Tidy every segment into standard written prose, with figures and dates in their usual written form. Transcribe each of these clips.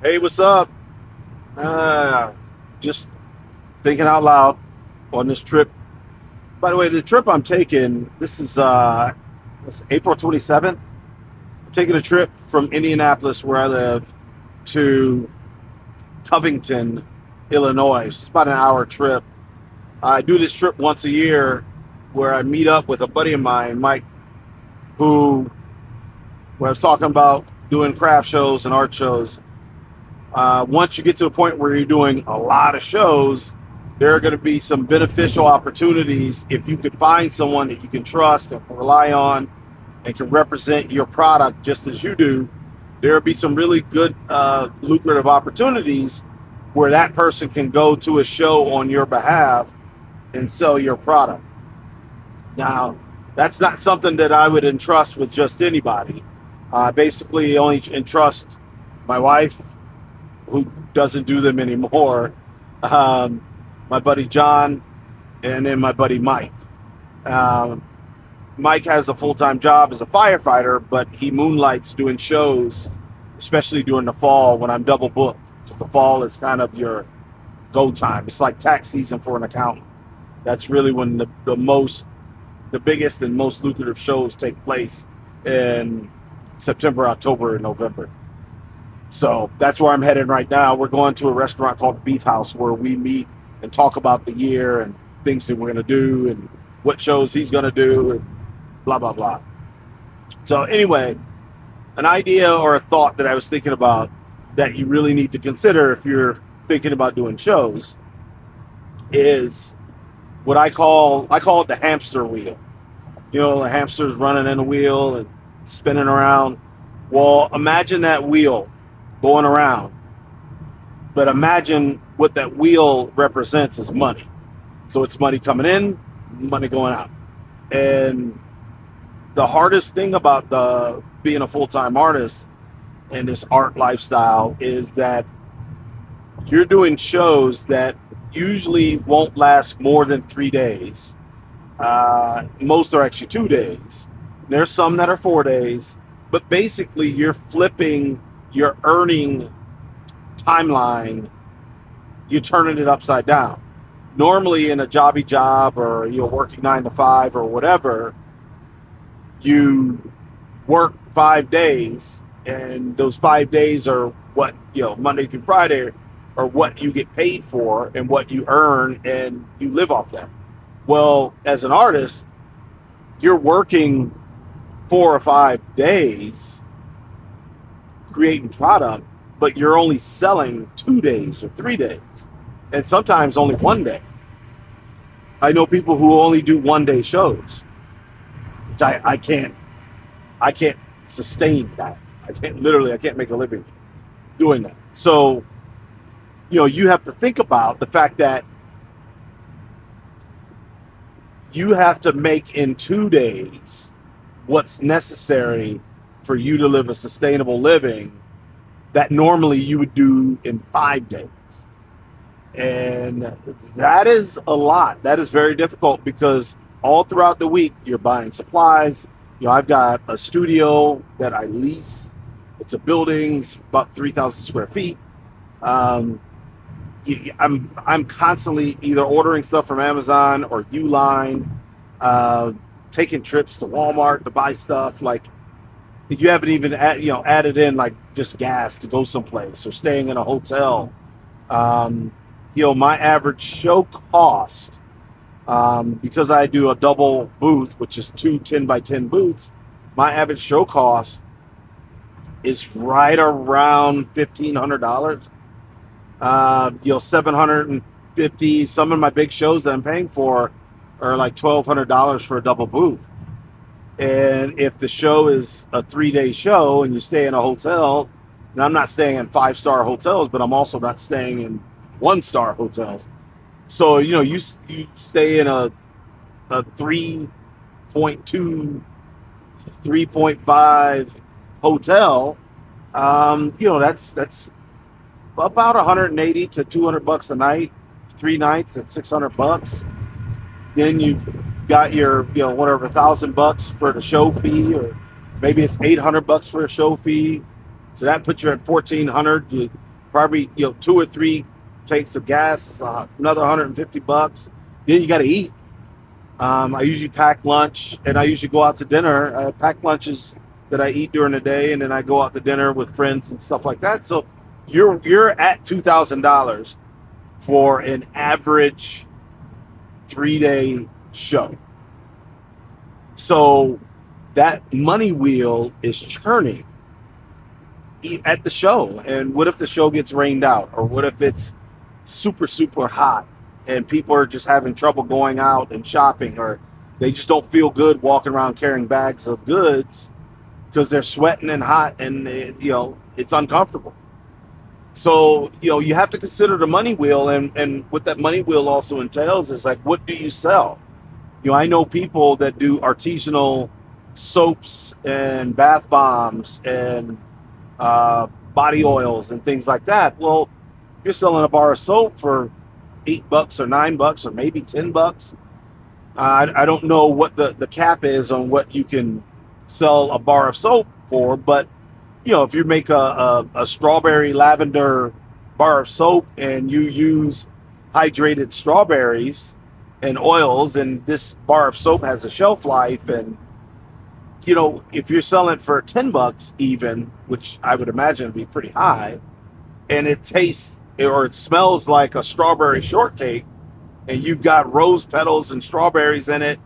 Hey, what's up? Uh, just thinking out loud on this trip. By the way, the trip I'm taking, this is April 27th. I'm taking a trip from Indianapolis, where I live, to Covington, Illinois. It's about an hour trip. I do this trip once a year where I meet up with a buddy of mine, Mike, who where I was talking about doing craft shows and art shows. Once you get to the point where you're doing a lot of shows, there are going to be some beneficial opportunities if you could find someone that you can trust and rely on and can represent your product just as you do. There will be some really good, lucrative opportunities where that person can go to a show on your behalf and sell your product. Now, that's not something that I would entrust with just anybody. I basically only entrust my wife, who doesn't do them anymore, my buddy John, and then my buddy Mike. Um, Mike has a full-time job as a firefighter, but he moonlights doing shows, especially during the fall when I'm double booked. Because the fall is kind of your go time. It's like tax season for an accountant. That's really when the biggest and most lucrative shows take place in September, October, and November. So that's where I'm headed right now. We're going to a restaurant called Beef House where we meet and talk about the year and things that we're going to do and what shows he's going to do and blah, blah, blah. So anyway, an idea or a thought that I was thinking about that you really need to consider if you're thinking about doing shows is what I call it the hamster wheel. You know, the hamster's running in a wheel and spinning around. Well, imagine that wheel going around, but imagine what that wheel represents as money. So it's money coming in, money going out. And the hardest thing about being a full-time artist and this art lifestyle is that you're doing shows that usually won't last more than 3 days. Most are actually 2 days. There's some that are 4 days, but basically you're flipping your earning timeline, you're turning it upside down. Normally in a jobby job or you're working 9 to 5 or whatever, you work 5 days and those 5 days are what, Monday through Friday are what you get paid for and what you earn and you live off that. Well, as an artist, you're working 4 or 5 days creating product, but you're only selling 2 days or 3 days, and sometimes only 1 day. I know people who only do 1 day shows, which I can't sustain that. I can't make a living doing that. So, you have to think about the fact that you have to make in 2 days what's necessary for you to live a sustainable living that normally you would do in 5 days. And that is a lot. That is very difficult because all throughout the week you're buying supplies. I've got a studio that I lease. It's a building, it's about 3,000 square feet. I'm constantly either ordering stuff from Amazon or Uline, taking trips to Walmart to buy stuff. Like, you haven't even added in like just gas to go someplace or staying in a hotel. My average show cost, because I do a double booth, which is 2 10x10 booths, my average show cost is right around $1,500. $750. Some of my big shows that I'm paying for are like $1,200 for a double booth. And if the show is a 3-day show and you stay in a hotel, and I'm not staying in 5-star hotels, but I'm also not staying in 1-star hotels. So, you stay in a 3.2, 3.5 hotel, that's about 180 to 200 bucks a night, 3 nights at 600 bucks. Then you got your, whatever, $1,000 for the show fee, or maybe it's 800 bucks for a show fee. So that puts you at 1,400. probably, 2 or 3 tanks of gas is another $150. Then you got to eat. I usually pack lunch, and I usually go out to dinner. I pack lunches that I eat during the day, and then I go out to dinner with friends and stuff like that. So you're at $2,000 for an average 3-day show. So that money wheel is churning at the show. And what if the show gets rained out? Or what if it's super, super hot and people are just having trouble going out and shopping, or they just don't feel good walking around carrying bags of goods because they're sweating and hot and, it's uncomfortable. So, you have to consider the money wheel, and what that money wheel also entails is like, what do you sell? I know people that do artisanal soaps and bath bombs and body oils and things like that. Well, if you're selling a bar of soap for $8 or $9 or maybe $10, I don't know what the cap is on what you can sell a bar of soap for, but if you make a strawberry lavender bar of soap and you use hydrated strawberries and oils, and this bar of soap has a shelf life, and if you're selling it for $10 even, which I would imagine would be pretty high, and it tastes or it smells like a strawberry shortcake, and you've got rose petals and strawberries in it,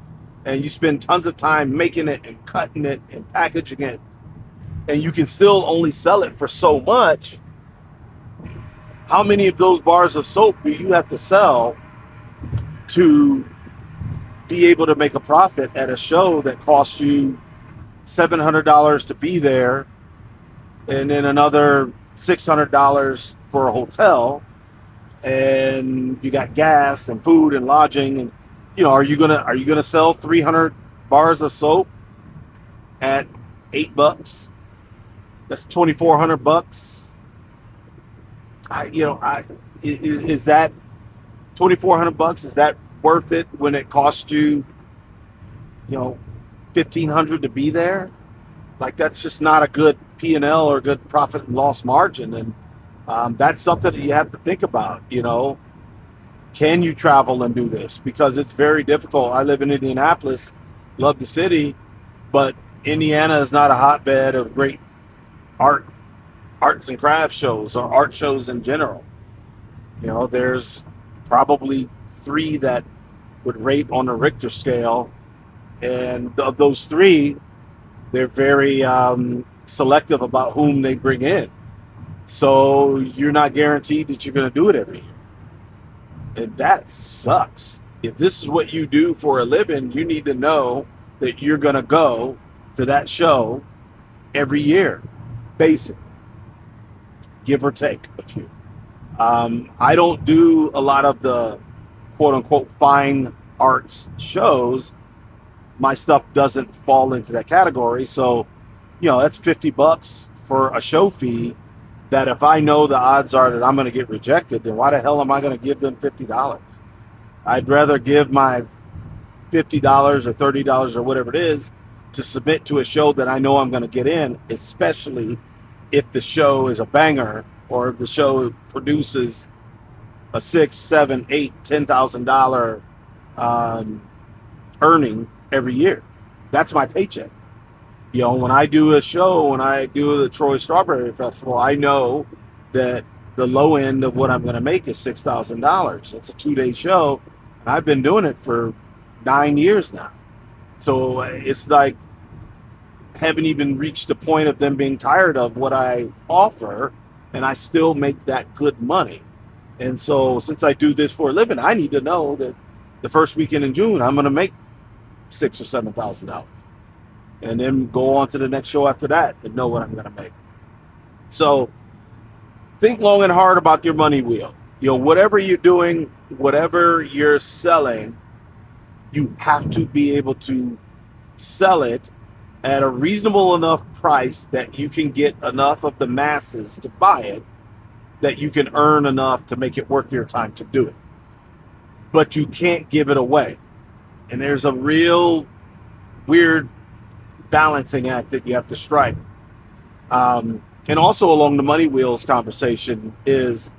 and you spend tons of time making it and cutting it and packaging it, and you can still only sell it for so much, how many of those bars of soap do you have to sell to be able to make a profit at a show that costs you $700 to be there, and then another $600 for a hotel, and you got gas and food and lodging, and are you gonna sell 300 bars of soap at $8? That's $2,400. Is that $2,400? Is that worth it when it costs you, $1,500 to be there? Like, that's just not a good P&L or good profit and loss margin, and that's something that you have to think about. Can you travel and do this? Because it's very difficult. I live in Indianapolis, love the city, but Indiana is not a hotbed of great arts and crafts shows or art shows in general. There's probably 3 that would rate on the Richter scale, and of those 3, they're very selective about whom they bring in. So you're not guaranteed that you're going to do it every year. And that sucks. If this is what you do for a living, you need to know that you're going to go to that show every year, basically, give or take a few. I don't do a lot of the quote-unquote fine arts shows. My stuff doesn't fall into that category. So, that's $50 for a show fee that if I know the odds are that I'm going to get rejected, then why the hell am I going to give them $50? I'd rather give my $50 or $30 or whatever it is to submit to a show that I know I'm going to get in, especially if the show is a banger or if the show produces a $6, $7, $8, $10,000 earning every year. That's my paycheck. When I do a show, when I do the Troy Strawberry Festival, I know that the low end of what I'm going to make is $6,000. It's a 2-day show, and I've been doing it for 9 years now. So it's like haven't even reached the point of them being tired of what I offer, and I still make that good money. And so since I do this for a living, I need to know that the first weekend in June, I'm going to make $6,000 or $7,000. And then go on to the next show after that and know what I'm going to make. So think long and hard about your money wheel. Whatever you're doing, whatever you're selling, you have to be able to sell it at a reasonable enough price that you can get enough of the masses to buy it, that you can earn enough to make it worth your time to do it. But you can't give it away. And there's a real weird balancing act that you have to strike. And also along the money wheels conversation is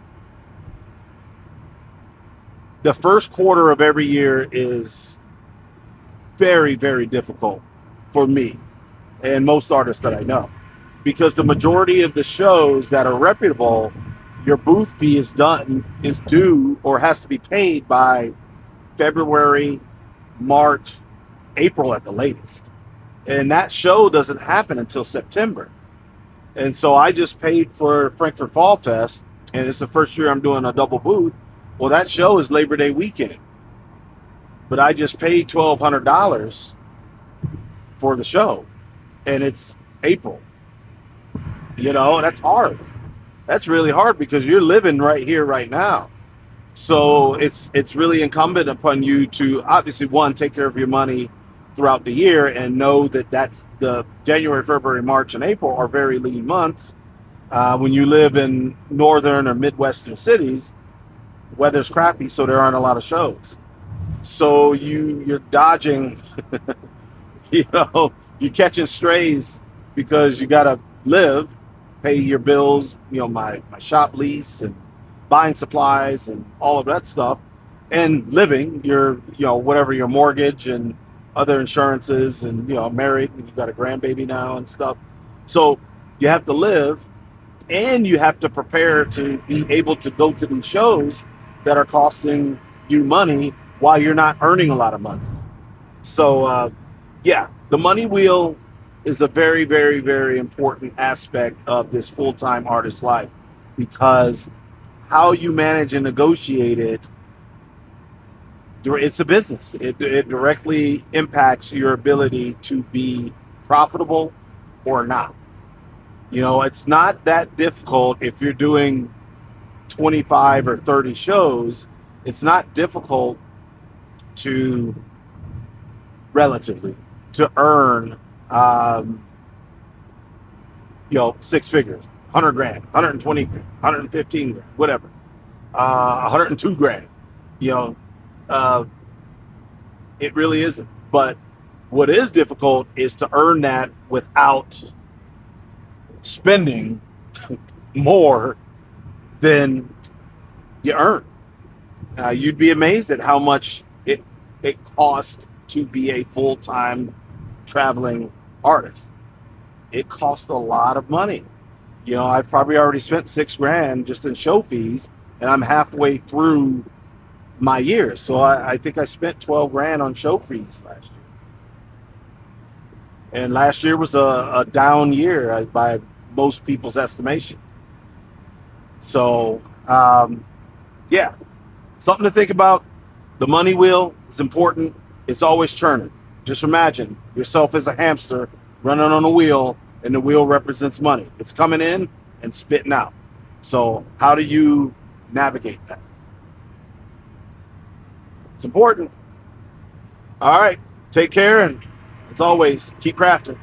the first quarter of every year is very, very difficult for me and most artists that I know, because the majority of the shows that are reputable, your booth fee is due or has to be paid by February, March, April at the latest. And that show doesn't happen until September. And so I just paid for Frankfurt Fall Fest, and it's the first year I'm doing a double booth. Well, that show is Labor Day weekend, but I just paid $1,200 for the show, and it's April. You know, that's hard. That's really hard because you're living right here, right now. So it's really incumbent upon you to obviously, one, take care of your money throughout the year and know that that's the January, February, March, and April are very lean months. When you live in northern or midwestern cities, weather's crappy, so there aren't a lot of shows. So you're dodging, you're catching strays because you gotta live, pay your bills, my shop lease and buying supplies and all of that stuff, and living your, whatever your mortgage and other insurances, and married and you've got a grandbaby now and stuff. So you have to live, and you have to prepare to be able to go to these shows that are costing you money while you're not earning a lot of money. So the money wheel is a very, very, very important aspect of this full-time artist life, because how you manage and negotiate it's a business. It directly impacts your ability to be profitable or not. It's not that difficult if you're doing 25 or 30 shows. It's not difficult relatively to earn, 6 figures, 100 grand, 120 grand, 115 grand, whatever, 102 grand. It really isn't. But what is difficult is to earn that without spending more than you earn. You'd be amazed at how much it costs to be a full-time traveling artist. It costs a lot of money. I've probably already spent 6 grand just in show fees, and I'm halfway through my year. So I think I spent 12 grand on show fees last year. And last year was a down year by most people's estimation. So, something to think about. The money wheel is important. It's always churning. Just imagine yourself as a hamster running on a wheel, and the wheel represents money. It's coming in and spitting out. So how do you navigate that? It's important. All right. Take care, and as always, keep crafting.